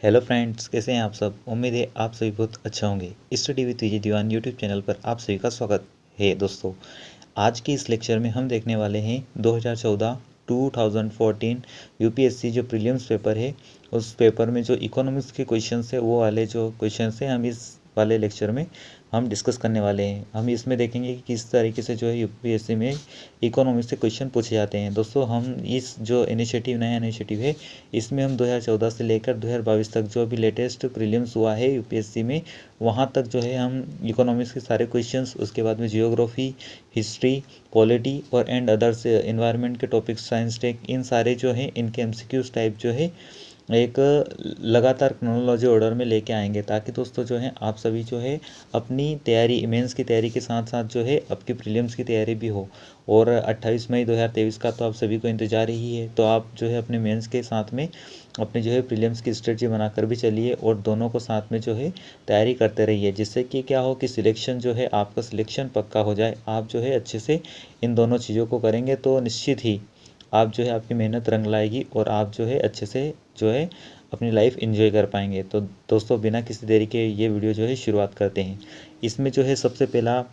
Hello friends, कैसे हैं आप सब। उम्मीद है आप सभी बहुत अच्छा होंगे। Study with Vijay Diwan YouTube channel पर आप सभी का स्वागत है। दोस्तों, आज के इस लेक्चर में हम देखने वाले हैं 2014 यूपीएससी जो प्रीलिम्स पेपर है, उस पेपर में जो इकोनॉमिक्स के क्वेश्चंस है, वो वाले जो क्वेश्चंस हैं हम इस वाले लेक्चर में हम डिस्कस करने वाले हैं। हम इसमें देखेंगे कि किस तरीके से जो है यूपीएससी में इकोनॉमिक्स से क्वेश्चन पूछे जाते हैं। दोस्तों, हम इस जो नया इनिशिएटिव है, इसमें हम 2014 से लेकर 2022 तक जो भी लेटेस्ट प्रीलिम्स हुआ है यूपीएससी में, वहाँ तक जो है हम इकोनॉमिक्स के सारे क्वेश्चंस, उसके बाद में जियोग्राफी, हिस्ट्री, पॉलिटी और एंड अदर्स एनवायरनमेंट के टॉपिक्स, साइंस टेक, इन सारे जो हैं इनके एमसीक्यूज टाइप जो है एक लगातार क्रोनोलॉजी ऑर्डर में लेके आएंगे, ताकि दोस्तों जो है आप सभी जो है अपनी तैयारी, मेंस की तैयारी के साथ साथ जो है आपकी प्रीलिम्स की तैयारी भी हो। और 28 मई 2023 का तो आप सभी को इंतजार ही है, तो आप जो है अपने मेंस के साथ में अपने जो है प्रीलिम्स की स्ट्रेटजी बनाकर भी चलिए और दोनों को साथ में जो है तैयारी करते रहिए, जिससे कि क्या हो कि सिलेक्शन जो है आपका सिलेक्शन पक्का हो जाए। आप जो है अच्छे से इन दोनों चीज़ों को करेंगे तो निश्चित ही आप जो है आपकी मेहनत रंग लाएगी और आप जो है अच्छे से जो है अपनी लाइफ एंजॉय कर पाएंगे। तो दोस्तों, बिना किसी देरी के ये वीडियो जो है शुरुआत करते हैं। इसमें जो है सबसे पहला,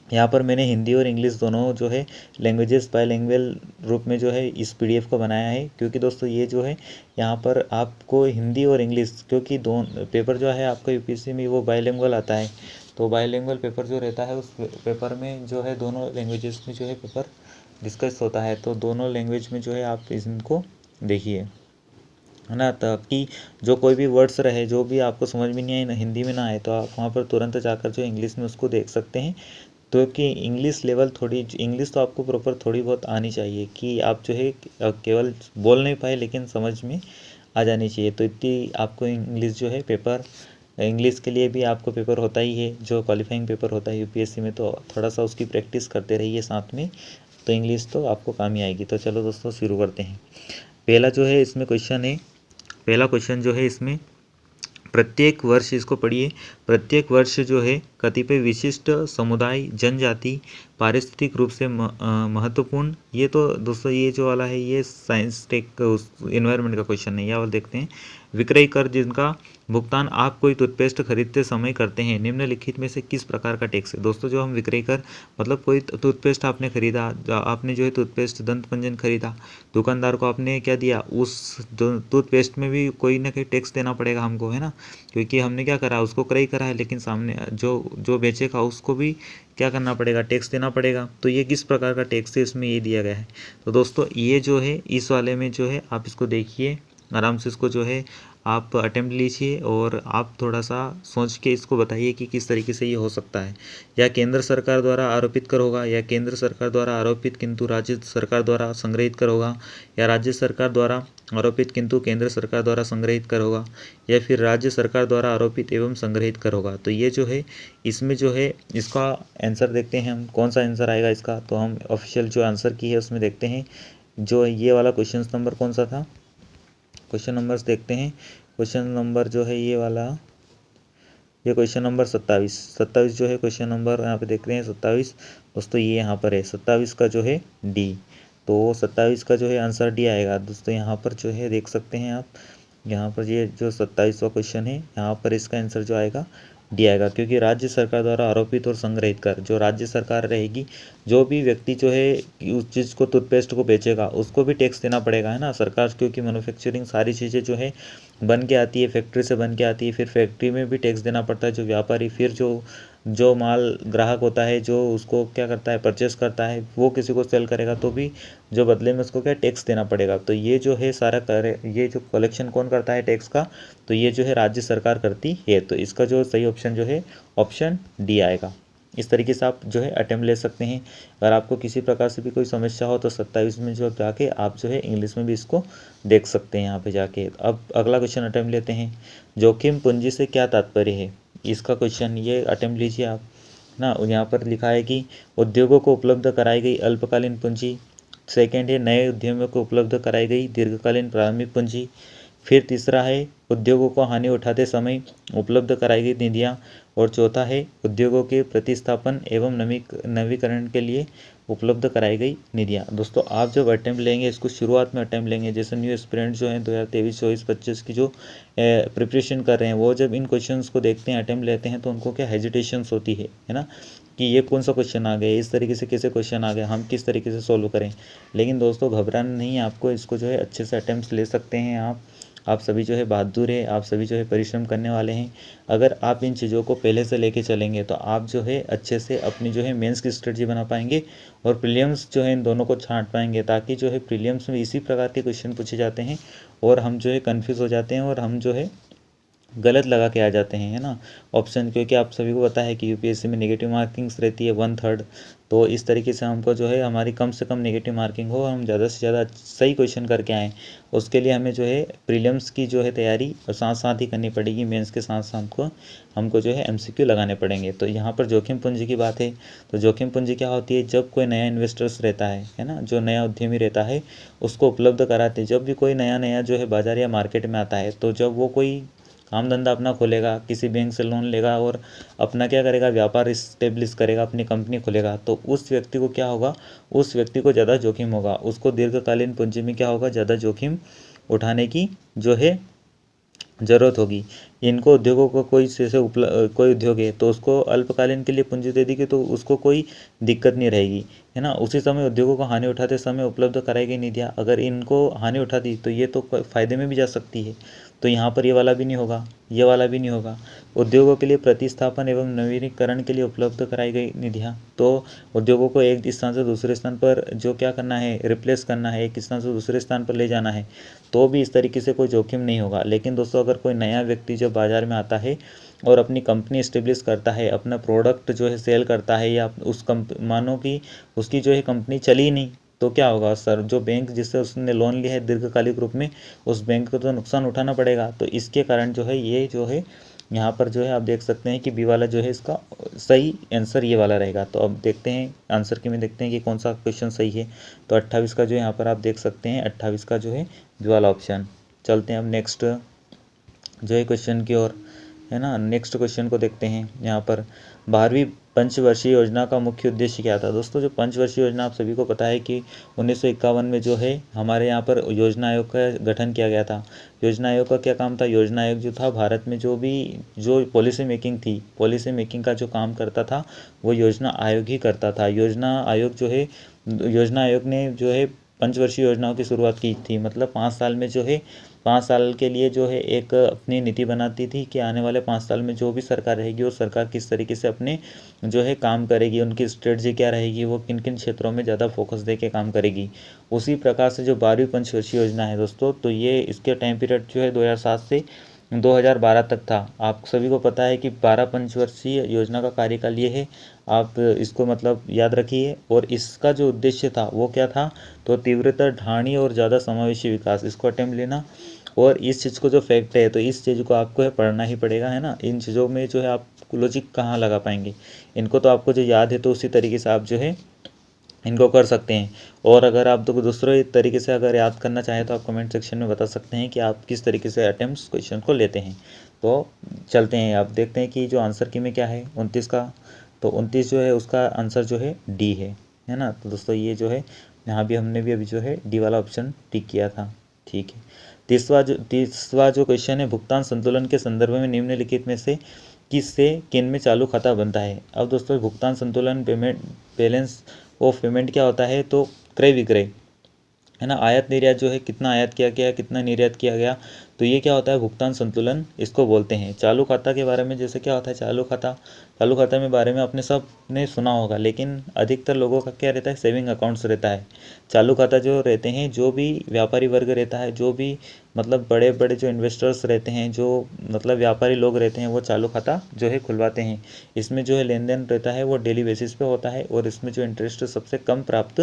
यहाँ पर मैंने हिंदी और इंग्लिश दोनों जो है लैंग्वेजेस बाईलिंगुअल रूप में जो है इस पीडीएफ को बनाया है, क्योंकि दोस्तों ये जो है यहाँ पर आपको हिंदी और इंग्लिश, क्योंकि दोनों पेपर जो है आपका यूपीएससी में वो बाईलिंगुअल आता है, तो बाईलिंगुअल पेपर जो रहता है उस पेपर में जो है दोनों लैंग्वेजेस में जो है पेपर डिस्कस होता है। तो दोनों लैंग्वेज में जो है आप इनको देखिए, है ना, ताकि जो कोई भी वर्ड्स रहे जो भी आपको समझ में नहीं आए, हिंदी में ना आए, तो आप वहाँ पर तुरंत जाकर जो इंग्लिश में उसको देख सकते हैं। तो कि इंग्लिश लेवल थोड़ी, इंग्लिश तो आपको प्रॉपर थोड़ी बहुत आनी चाहिए कि आप जो है केवल बोल नहीं पाए लेकिन समझ में आ जानी चाहिए। तो इतनी आपको इंग्लिश जो है पेपर, इंग्लिश के लिए भी आपको पेपर होता ही है, जो क्वालिफाइंग पेपर होता है यूपीएससी में, तो थोड़ा सा उसकी प्रैक्टिस करते रहिए साथ में, तो इंग्लिश तो आपको काम ही आएगी। तो चलो दोस्तों, शुरू करते हैं। पहला जो है इसमें क्वेश्चन है, पहला क्वेश्चन जो है इसमें, प्रत्येक वर्ष, इसको पढ़िए, प्रत्येक वर्ष जो है कतिपय विशिष्ट समुदाय, जनजाति पारिस्थितिक रूप से महत्वपूर्ण, ये तो दोस्तों ये जो वाला है ये साइंस टेक एनवायरनमेंट का क्वेश्चन है। यह वाला देखते हैं, विक्रय कर जिनका भुगतान आप कोई टूथपेस्ट खरीदते समय करते हैं, निम्नलिखित में से किस प्रकार का टैक्स है। दोस्तों, जो हम विक्रय कर, मतलब कोई टूथपेस्ट आपने खरीदा, आपने जो है टूथपेस्ट दंत मंजन खरीदा, दुकानदार को आपने क्या दिया, उस टूथपेस्ट में भी कोई ना कोई टैक्स देना पड़ेगा हमको, है ना, क्योंकि हमने क्या करा, उसको क्रय करा है, लेकिन सामने जो जो बेचेगा उसको भी क्या करना पड़ेगा, टैक्स देना पड़ेगा। तो ये किस प्रकार का टैक्स है, इसमें ये दिया गया है। तो दोस्तों, ये जो है इस वाले में जो है आप इसको देखिए आराम से, इसको जो है आप अटेम्प्ट लीजिए और आप थोड़ा सा सोच के इसको बताइए कि किस तरीके से ये हो सकता है। या केंद्र सरकार द्वारा आरोपित कर होगा, या केंद्र सरकार द्वारा आरोपित किंतु राज्य सरकार द्वारा संग्रहित कर होगा, या राज्य सरकार द्वारा आरोपित किंतु केंद्र सरकार द्वारा संग्रहित कर होगा, या फिर राज्य सरकार द्वारा आरोपित एवं संग्रहित कर होगा। तो ये जो है इसमें जो है इसका आंसर देखते हैं हम, कौन सा आंसर आएगा इसका। तो हम ऑफिशियल जो आंसर की है उसमें देखते हैं, जो ये वाला क्वेश्चन नंबर कौन सा था, क्वेश्चन नंबर्स देखते हैं। क्वेश्चन नंबर जो है ये वाला, ये क्वेश्चन नंबर 27 जो है क्वेश्चन नंबर यहाँ पे देख रहे हैं 27। दोस्तों, ये यहाँ पर है 27 का जो है डी, तो 27 का जो है आंसर डी आएगा। दोस्तों, यहाँ पर जो है देख सकते हैं आप, यहाँ पर ये जो 27वां क्वेश्चन है, यहाँ पर इसका आंसर जो आएगा डी आएगा, क्योंकि राज्य सरकार द्वारा आरोपित और संग्रहित कर, जो राज्य सरकार रहेगी, जो भी व्यक्ति जो है उस चीज़ को, टूथपेस्ट को बेचेगा, उसको भी टैक्स देना पड़ेगा, है ना, सरकार, क्योंकि मैन्युफैक्चरिंग सारी चीज़ें जो है बन के आती है, फैक्ट्री से बन के आती है, फिर फैक्ट्री में भी टैक्स देना पड़ता है जो व्यापारी, फिर जो जो माल ग्राहक होता है, जो उसको क्या करता है, परचेस करता है, वो किसी को सेल करेगा तो भी जो बदले में उसको क्या टैक्स देना पड़ेगा। तो ये जो है सारा करे, ये जो कलेक्शन कौन करता है टैक्स का, तो ये जो है राज्य सरकार करती है। तो इसका जो सही ऑप्शन जो है ऑप्शन डी आएगा। इस तरीके से आप जो है अटेम्प्ट ले सकते हैं। अगर आपको किसी प्रकार से भी कोई समस्या हो तो 27 में जो जाके आप जो है इंग्लिश में भी इसको देख सकते हैं यहाँ पे जाके। अब अगला क्वेश्चन अटेम्प्ट लेते हैं, जोखिम पूंजी से क्या तात्पर्य है, इसका क्वेश्चन ये अटेम्प्ट लीजिए आप ना। यहाँ पर लिखा है कि उद्योगों को उपलब्ध कराई गई अल्पकालीन पूंजी, सेकेंड है नए उद्यमियों को उपलब्ध कराई गई दीर्घकालीन प्रारंभिक पूंजी, फिर तीसरा है उद्योगों को हानि उठाते समय उपलब्ध कराई गई निधियाँ, और चौथा है उद्योगों के प्रतिस्थापन एवं नवीकरण के लिए उपलब्ध कराई गई निधियाँ। दोस्तों आप जब अटेम्प्ट लेंगे, इसको शुरुआत में अटेम्प्ट लेंगे, जैसे न्यू एस्पिरेंट जो हैं 2023, 24, 25 की जो प्रिपरेशन कर रहे हैं, वो जब इन क्वेश्चंस को देखते हैं, अटेम्प्ट लेते हैं, तो उनको क्या हेजिटेशंस होती है ना, कि ये कौन सा क्वेश्चन आ गया, इस तरीके से कैसे क्वेश्चन आ गया, हम किस तरीके से सॉल्व करें। लेकिन दोस्तों घबराना नहीं है आपको, इसको जो है अच्छे से अटेम्प्ट ले सकते हैं आप सभी जो है बहादुर है, आप सभी जो है परिश्रम करने वाले हैं। अगर आप इन चीज़ों को पहले से लेके चलेंगे तो आप जो है अच्छे से अपनी जो है मेंस की स्ट्रेटजी बना पाएंगे और प्रीलिम्स जो है इन दोनों को छांट पाएंगे, ताकि जो है प्रीलिम्स में इसी प्रकार के क्वेश्चन पूछे जाते हैं और हम जो है कन्फ्यूज़ हो जाते हैं और हम जो है गलत लगा के आ जाते हैं, है ना, ऑप्शन। क्योंकि आप सभी को पता है कि यूपीएससी में नेगेटिव मार्किंग्स रहती है 1/3, तो इस तरीके से हमको जो है हमारी कम से कम नेगेटिव मार्किंग हो, हम ज़्यादा से ज़्यादा सही क्वेश्चन करके आएँ। उसके लिए हमें जो है प्रीलिम्स की जो है तैयारी और साथ साथ ही करनी पड़ेगी, मेंस के साथ साथ को हमको जो है एमसीक्यू लगाने पड़ेंगे। तो यहाँ पर जोखिम पूंजी की बात है, तो जोखिम पूंजी क्या होती है, जब कोई नया इन्वेस्टर्स रहता है ना, जो नया उद्यमी रहता है, उसको उपलब्ध कराते हैं। जब भी कोई नया जो है बाजार या मार्केट में आता है, तो जब वो कोई काम धंधा अपना खोलेगा, किसी बैंक से लोन लेगा और अपना क्या करेगा, व्यापार इस्टेब्लिश करेगा, अपनी कंपनी खोलेगा, तो उस व्यक्ति को क्या होगा, उस व्यक्ति को ज़्यादा जोखिम होगा, उसको दीर्घकालीन पूंजी में क्या होगा, ज़्यादा जोखिम उठाने की जो है ज़रूरत होगी। इनको उद्योगों को कोई उद्योग है तो उसको अल्पकालीन के लिए पूंजी दे दी तो उसको कोई दिक्कत नहीं रहेगी, है ना। उसी समय उद्योगों को हानि उठाते समय उपलब्ध कराई गई निधियाँ अगर इनको हानि उठा दी तो ये तो फ़ायदे में भी जा सकती है, तो यहाँ पर ये वाला भी नहीं होगा, ये वाला भी नहीं होगा। उद्योगों के लिए प्रतिस्थापन एवं नवीनीकरण के लिए उपलब्ध कराई गई निधियाँ, तो उद्योगों को एक स्थान से दूसरे स्थान पर जो क्या करना है, रिप्लेस करना है, एक स्थान से दूसरे स्थान पर ले जाना है, तो भी इस तरीके से कोई जोखिम नहीं होगा। लेकिन दोस्तों अगर कोई नया व्यक्ति जब बाज़ार में आता है और अपनी कंपनी इस्टेब्लिश करता है, अपना प्रोडक्ट जो है सेल करता है, या उस मानो कि उसकी जो है कंपनी चली नहीं, तो क्या होगा सर, जो बैंक जिससे उसने लोन लिया है दीर्घकालिक रूप में, उस बैंक को तो नुकसान उठाना पड़ेगा। तो इसके कारण जो है ये जो है यहाँ पर जो है आप देख सकते हैं कि बी वाला जो है इसका सही आंसर ये वाला रहेगा। तो अब देखते हैं आंसर की में देखते हैं कि कौन सा क्वेश्चन सही है। तो 28 का जो है यहाँ पर आप देख सकते हैं 28 का जो है बी वाला ऑप्शन। चलते हैं अब नेक्स्ट जो है क्वेश्चन की ओर, है ना। नेक्स्ट क्वेश्चन को देखते हैं यहाँ पर, 12वीं पंचवर्षीय योजना का मुख्य उद्देश्य क्या था। दोस्तों जो पंचवर्षीय योजना आप सभी को पता है कि 1951 में जो है हमारे यहाँ पर योजना आयोग का गठन किया गया था। योजना आयोग का क्या काम था, योजना आयोग जो था भारत में जो पॉलिसी मेकिंग थी, पॉलिसी मेकिंग का जो काम करता था वो योजना आयोग ही करता था। योजना आयोग ने जो है पंचवर्षीय योजनाओं की शुरुआत की थी, मतलब 5 साल में जो है 5 साल के लिए जो है एक अपनी नीति बनाती थी कि आने वाले 5 साल में जो भी सरकार रहेगी वो सरकार किस तरीके से अपने जो है काम करेगी, उनकी स्ट्रेटजी क्या रहेगी, वो किन किन क्षेत्रों में ज़्यादा फोकस दे के काम करेगी। उसी प्रकार से जो 12वीं पंचवर्षीय योजना है दोस्तों, तो ये इसके टाइम पीरियड जो है 2007 से 2012 तक था। आप सभी को पता है कि 12 पंचवर्षीय योजना का कार्यकाल ये है, आप इसको मतलब याद रखिए। और इसका जो उद्देश्य था वो क्या था, तो तीव्रतर, ढाणी और ज़्यादा समावेशी विकास, इसको अटेम्प्ट लेना। और इस चीज़ को जो फैक्ट है तो इस चीज़ को आपको है पढ़ना ही पड़ेगा, है ना। इन चीज़ों में जो है आप लॉजिक कहाँ लगा पाएंगे, इनको तो आपको जो याद है तो उसी तरीके से आप जो है इनको कर सकते हैं। और अगर आप तो दूसरे तरीके से अगर याद करना चाहें तो आप कमेंट सेक्शन में बता सकते हैं कि आप किस तरीके से अटेम्प्ट क्वेश्चन को लेते हैं। तो चलते हैं, आप देखते हैं कि जो आंसर की में क्या है 29 का, तो 29 जो है उसका आंसर जो है डी है ना। तो दोस्तों ये जो है यहाँ भी हमने भी अभी जो है डी वाला ऑप्शन टिक किया था, ठीक है। तीसवा जो क्वेश्चन है, भुगतान संतुलन के संदर्भ में निम्नलिखित में से किन में चालू खाता बनता है। अब दोस्तों भुगतान संतुलन, पेमेंट बैलेंस ऑफ पेमेंट क्या होता है, तो क्रय विक्रय, है ना। आयात निर्यात जो है, कितना आयात किया गया, कितना निर्यात किया गया, तो ये क्या होता है, भुगतान संतुलन इसको बोलते हैं। चालू खाता के बारे में जैसे क्या होता है, चालू खाता में बारे में आपने सब ने सुना होगा, लेकिन अधिकतर लोगों का क्या रहता है, सेविंग अकाउंट्स रहता है। चालू खाता जो रहते हैं, जो भी व्यापारी वर्ग रहता है, जो भी मतलब बड़े बड़े जो इन्वेस्टर्स रहते हैं, जो मतलब व्यापारी लोग रहते हैं, वो चालू खाता जो है खुलवाते हैं। इसमें जो है लेन देन रहता है वो डेली बेसिस पे होता है और इसमें जो इंटरेस्ट सबसे कम प्राप्त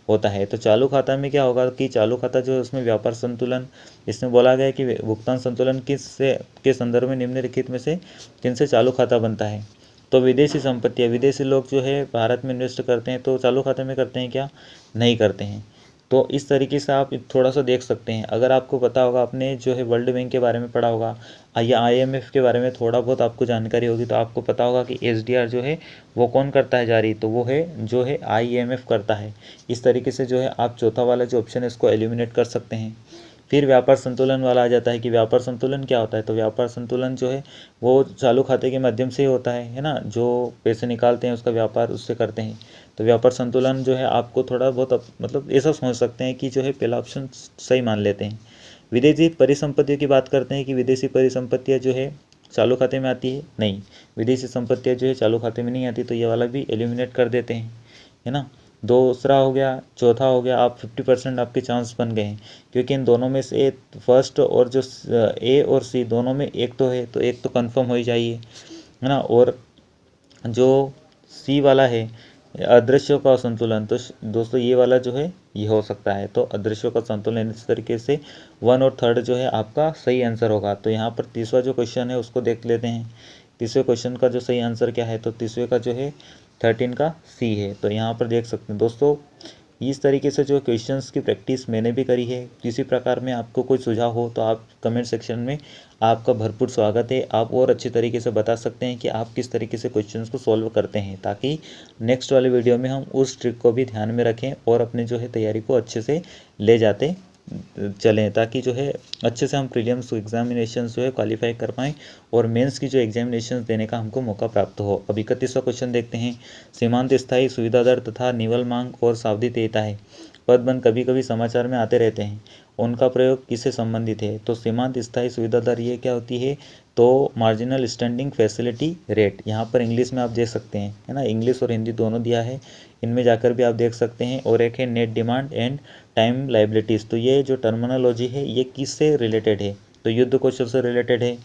होता है। तो चालू खाता में क्या होगा कि चालू खाता जो है उसमें व्यापार संतुलन, इसमें बोला गया है कि भुगतान संतुलन के संदर्भ में निम्नलिखित में से किन से चालू खाता बनता है। तो विदेशी संपत्तियाँ, विदेशी लोग जो है भारत में इन्वेस्ट करते हैं, तो चालू खाते में करते हैं क्या, नहीं करते हैं। तो इस तरीके से आप थोड़ा सा देख सकते हैं। अगर आपको पता होगा, आपने जो है वर्ल्ड बैंक के बारे में पढ़ा होगा या IMF के बारे में थोड़ा बहुत आपको जानकारी होगी, तो आपको पता होगा कि SDR जो है वो कौन करता है जारी, तो वो है जो है IMF करता है। इस तरीके से जो है आप चौथा वाला जो ऑप्शन है इसको एलिमिनेट कर सकते हैं। फिर व्यापार संतुलन वाला आ जाता है कि व्यापार संतुलन क्या होता है। तो व्यापार संतुलन जो है वो चालू खाते के माध्यम से होता है ना, जो पैसे निकालते हैं उसका व्यापार उससे करते हैं। तो व्यापार संतुलन जो है आपको थोड़ा बहुत मतलब ऐसा सोच सकते हैं कि जो है पहला ऑप्शन सही मान लेते हैं। विदेशी परिसंपत्तियों की बात करते हैं कि विदेशी परिसंपत्तियाँ जो है चालू खाते में आती है, नहीं, विदेशी संपत्तियाँ जो है चालू खाते में नहीं आती, तो ये वाला भी एलिमिनेट कर देते हैं, है ना। दूसरा हो गया, चौथा हो गया, आप 50% आपके चांस बन गए हैं, क्योंकि इन दोनों में से फर्स्ट और जो A और C दोनों में एक तो है, तो एक तो कंफर्म हो ही जाइए, है ना। और जो C वाला है अदृश्यों का संतुलन, तो दोस्तों ये वाला जो है ये हो सकता है। तो अदृश्यों का संतुलन, इस तरीके से 1 और 3 जो है आपका सही आंसर होगा। तो यहाँ पर तीसरा जो क्वेश्चन है उसको देख लेते हैं। तीसरे क्वेश्चन का जो सही आंसर क्या है, तो तीसरे का जो है 13 का C है। तो यहाँ पर देख सकते हैं दोस्तों, इस तरीके से जो क्वेश्चंस की प्रैक्टिस मैंने भी करी है। किसी प्रकार में आपको कोई सुझाव हो तो आप कमेंट सेक्शन में, आपका भरपूर स्वागत है। आप और अच्छी तरीके से बता सकते हैं कि आप किस तरीके से क्वेश्चंस को सॉल्व करते हैं, ताकि नेक्स्ट वाले वीडियो में हम उस ट्रिक को भी ध्यान में रखें और अपने जो है तैयारी को अच्छे से ले जाते चलें, ताकि जो है अच्छे से हम प्रीलिम्स एग्जामिनेशन जो है क्वालिफाई कर पाएँ और मेंस की जो एग्जामिनेशन देने का हमको मौका प्राप्त हो। अब 31वां क्वेश्चन देखते हैं। सीमांत स्थायी सुविधा दर तथा निवल मांग और सावधि देयता है। पदबंध कभी कभी समाचार में आते रहते हैं, उनका प्रयोग किससे संबंधित है। तो सीमांत स्थायी सुविधा दर ये क्या होती है, तो मार्जिनल स्टैंडिंग फैसिलिटी रेट, यहाँ पर इंग्लिश में आप देख सकते हैं, है ना, इंग्लिश और हिंदी दोनों दिया है, इनमें जाकर भी आप देख सकते हैं। और एक है net demand and time liabilities. तो ये जो टर्मिनोलॉजी है ये किससे रिलेटेड है, तो युद्ध कौशल से रिलेटेड है,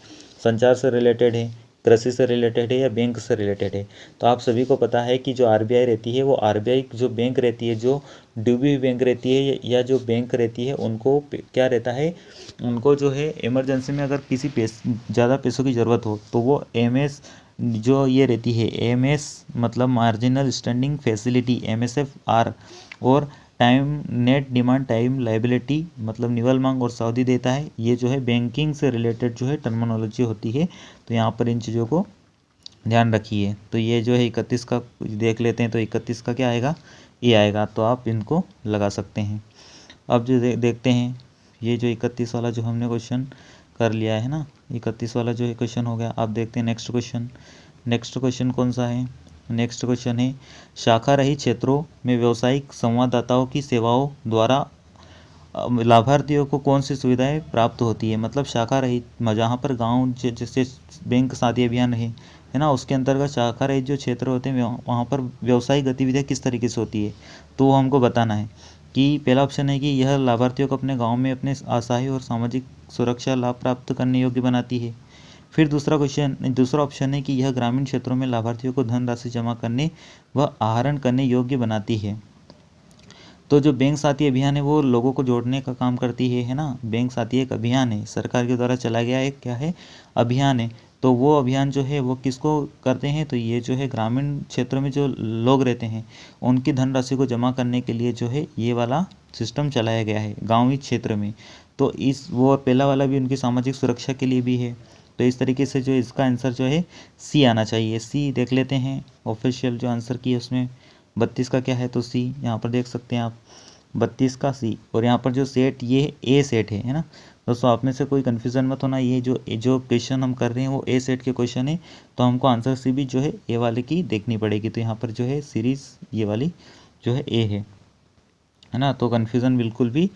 संचार से रिलेटेड है, कृषि से रिलेटेड है या बैंक से रिलेटेड है। तो आप सभी को पता है कि जो RBI रहती है, वो RBI जो बैंक रहती है, जो डूबी हुई बैंक रहती है या जो बैंक रहती है, उनको क्या रहता है, उनको जो है इमरजेंसी में अगर किसी ज़्यादा पैसों की ज़रूरत हो तो वो MS जो ये रहती है, MS मतलब मार्जिनल स्टैंडिंग फैसिलिटी MSFR, और time net demand time liability मतलब निवल मांग और सावधि देता है, ये जो है बैंकिंग से रिलेटेड जो है टर्मिनोलॉजी होती है। तो यहाँ पर इन चीज़ों को ध्यान रखिए। तो ये जो है 31 का देख लेते हैं, तो 31 का क्या आएगा, ये आएगा, तो आप इनको लगा सकते हैं। अब जो देखते हैं, ये जो 31 वाला जो हमने क्वेश्चन कर लिया है ना, 31 वाला जो है क्वेश्चन हो गया। आप देखते हैं नेक्स्ट क्वेश्चन। नेक्स्ट क्वेश्चन कौन सा है, नेक्स्ट क्वेश्चन है शाखा रहित क्षेत्रों में व्यावसायिक संवाददाताओं की सेवाओं द्वारा लाभार्थियों को कौन सी सुविधाएं प्राप्त होती है। मतलब शाखा रहित, जहाँ पर गांव जैसे बैंक साथी अभियान है ना, उसके अंतर्गत शाखा रहित जो क्षेत्र होते हैं वहाँ पर व्यवसायिक गतिविधियाँ किस तरीके से होती है, तो वो हमको बताना है। कि पहला ऑप्शन है कि यह लाभार्थियों को अपने गाँव में अपने आशाही और सामाजिक सुरक्षा लाभ प्राप्त करने योग्य बनाती है। फिर दूसरा ऑप्शन है कि यह ग्रामीण क्षेत्रों में लाभार्थियों को धनराशि जमा करने व आहरण करने योग्य बनाती है। तो जो बैंक साथी अभियान है वो लोगों को जोड़ने का काम करती है ना। बैंक साथी एक अभियान है, सरकार के द्वारा चलाया गया एक क्या है, अभियान है। तो वो अभियान जो है वो किसको करते हैं, तो ये जो है ग्रामीण क्षेत्रों में जो लोग रहते हैं उनकी धनराशि को जमा करने के लिए जो है ये वाला सिस्टम चलाया गया है गाँवी क्षेत्र में। तो इस वो पहला वाला भी उनकी सामाजिक सुरक्षा के लिए भी है। तो इस तरीके से जो इसका आंसर जो है C आना चाहिए। C देख लेते हैं ऑफिशियल जो आंसर की है उसमें 32 का क्या है, तो C यहाँ पर देख सकते हैं आप 32 का C। और यहाँ पर जो सेट ये A सेट है ना दोस्तों, आप में से कोई कन्फ्यूज़न मत होना, ये जो क्वेश्चन हम कर रहे हैं वो A सेट के क्वेश्चन है, तो हमको आंसर C भी जो है A वाले की देखनी पड़ेगी। तो यहाँ पर जो है सीरीज़ ये वाली जो है A है ना। तो कन्फ्यूज़न बिल्कुल भी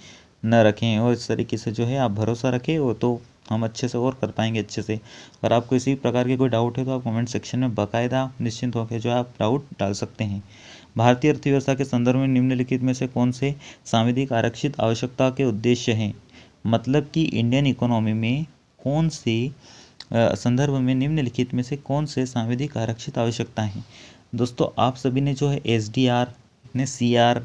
न रखें और इस तरीके से जो है आप भरोसा रखें, वो तो हम अच्छे से और कर पाएंगे अच्छे से। अगर आपको इसी प्रकार के कोई डाउट है तो आप कमेंट सेक्शन में बाकायदा निश्चिंत होकर जो है आप डाउट डाल सकते हैं। भारतीय अर्थव्यवस्था के संदर्भ में निम्नलिखित में से कौन से सांविधिक आरक्षित आवश्यकता के उद्देश्य हैं। मतलब कि इंडियन इकोनॉमी में कौन से संदर्भ में निम्नलिखित में से कौन से सांविधिक आरक्षित आवश्यकताएं हैं। दोस्तों आप सभी ने जो है SDR ने CR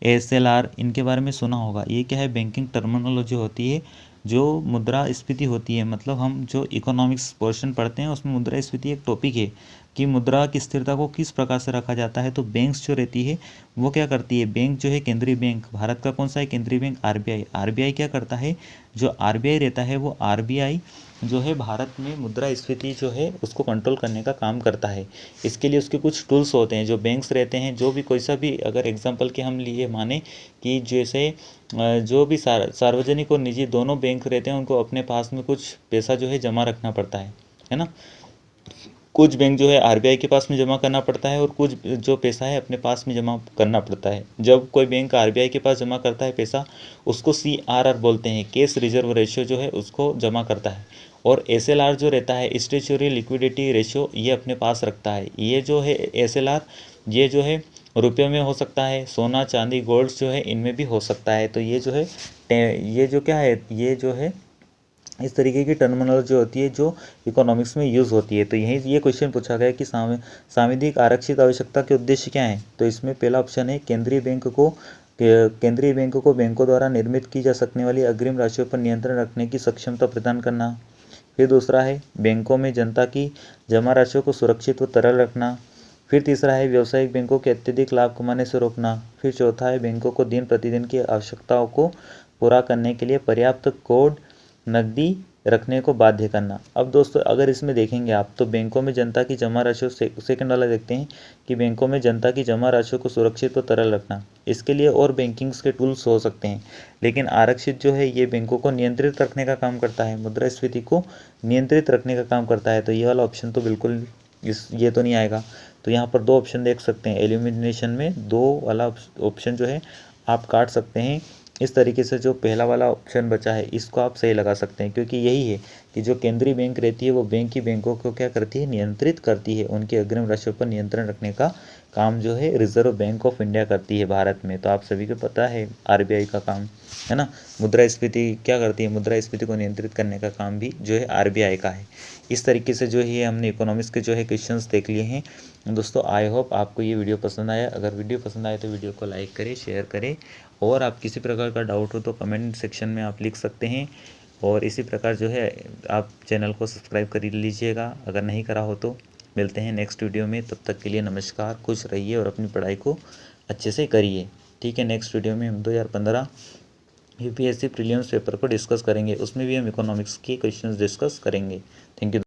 SLR इनके बारे में सुना होगा। ये क्या है, बैंकिंग टर्मिनोलॉजी होती है जो मुद्रास्फीति होती है, मतलब हम जो इकोनॉमिक्स पोर्शन पढ़ते हैं उसमें मुद्रास्फीति एक टॉपिक है कि मुद्रा की स्थिरता को किस प्रकार से रखा जाता है। तो बैंक्स जो रहती है वो क्या करती है, बैंक जो है केंद्रीय बैंक, भारत का कौन सा है केंद्रीय बैंक, आरबीआई। आरबीआई क्या करता है, जो आरबीआई रहता है वो आरबीआई जो है भारत में मुद्रास्फीति जो है उसको कंट्रोल करने का काम करता है। इसके लिए उसके कुछ टूल्स होते हैं। जो बैंक्स रहते हैं, जो भी कोई सा भी अगर एग्जांपल के हम लिए माने कि जैसे जो भी सार्वजनिक और निजी दोनों बैंक रहते हैं, उनको अपने पास में कुछ पैसा जो है जमा रखना पड़ता है ना। कुछ बैंक जो है आरबीआई के पास में जमा करना पड़ता है और कुछ जो पैसा है अपने पास में जमा करना पड़ता है। जब कोई बैंक आरबीआई के पास जमा करता है पैसा, उसको सीआरआर बोलते हैं, कैश रिजर्व रेशियो जो है उसको जमा करता है। और एसएलआर जो रहता है, स्टैट्यूटरी लिक्विडिटी रेशियो, ये अपने पास रखता है। ये जो है एसएलआर, ये जो है रुपये में हो सकता है, सोना चांदी गोल्ड्स जो है इनमें भी हो सकता है। तो ये जो है ये जो क्या है, ये जो है इस तरीके की टर्मिनोलॉजी होती है जो इकोनॉमिक्स में यूज़ होती है। तो यही ये क्वेश्चन पूछा गया कि सांविधिक आरक्षित आवश्यकता के उद्देश्य क्या है। तो इसमें पहला ऑप्शन है केंद्रीय बैंक को बैंकों द्वारा निर्मित की जा सकने वाली अग्रिम राशियों पर नियंत्रण रखने की सक्षमता प्रदान करना। फिर दूसरा है बैंकों में जनता की जमा राशियों को सुरक्षित व तरल रखना। फिर तीसरा है व्यावसायिक बैंकों के अत्यधिक लाभ कमाने से रोकना। फिर चौथा है बैंकों को दिन प्रतिदिन की आवश्यकताओं को पूरा करने के लिए पर्याप्त कोड नकदी रखने को बाध्य करना। अब दोस्तों अगर इसमें देखेंगे आप, तो बैंकों में जनता की जमा राशियों सेकंड वाला देखते हैं कि बैंकों में जनता की जमा राशियों को सुरक्षित व तरल रखना। इसके लिए और बैंकिंग्स के टूल्स हो सकते हैं, लेकिन आरक्षित जो है ये बैंकों को नियंत्रित रखने का काम करता है, मुद्रास्फीति को नियंत्रित रखने का काम करता है। तो ये वाला ऑप्शन तो बिल्कुल ये तो नहीं आएगा। तो यहाँ पर दो ऑप्शन देख सकते हैं, एलिमिनेशन में दो वाला ऑप्शन जो है आप काट सकते हैं। इस तरीके से जो पहला वाला ऑप्शन बचा है इसको आप सही लगा सकते हैं, क्योंकि यही है कि जो केंद्रीय बैंक रहती है वो बैंक की बैंकों को क्या करती है, नियंत्रित करती है। उनकी अग्रिम राशियों पर नियंत्रण रखने का काम जो है रिजर्व बैंक ऑफ इंडिया करती है भारत में। तो आप सभी को पता है आरबीआई का काम है ना। मुद्रास्फीति क्या करती है, मुद्रास्फीति को नियंत्रित करने का काम भी जो है आरबीआई का है। इस तरीके से जो है हमने इकोनॉमिक्स के जो है क्वेश्चंस देख लिए हैं। दोस्तों आई होप आपको ये वीडियो पसंद आया। अगर वीडियो पसंद आए तो वीडियो को लाइक करें, शेयर करें, और आप किसी प्रकार का डाउट हो तो कमेंट सेक्शन में आप लिख सकते हैं। और इसी प्रकार जो है आप चैनल को सब्सक्राइब कर लीजिएगा अगर नहीं करा हो तो। मिलते हैं नेक्स्ट वीडियो में, तब तक के लिए नमस्कार, खुश रहिए और अपनी पढ़ाई को अच्छे से करिए। ठीक है, नेक्स्ट वीडियो में हम 2015 यूपीएससी प्रीलिम्स पेपर को डिस्कस करेंगे, उसमें भी हम इकोनॉमिक्स के क्वेश्चंस डिस्कस करेंगे। Thank you.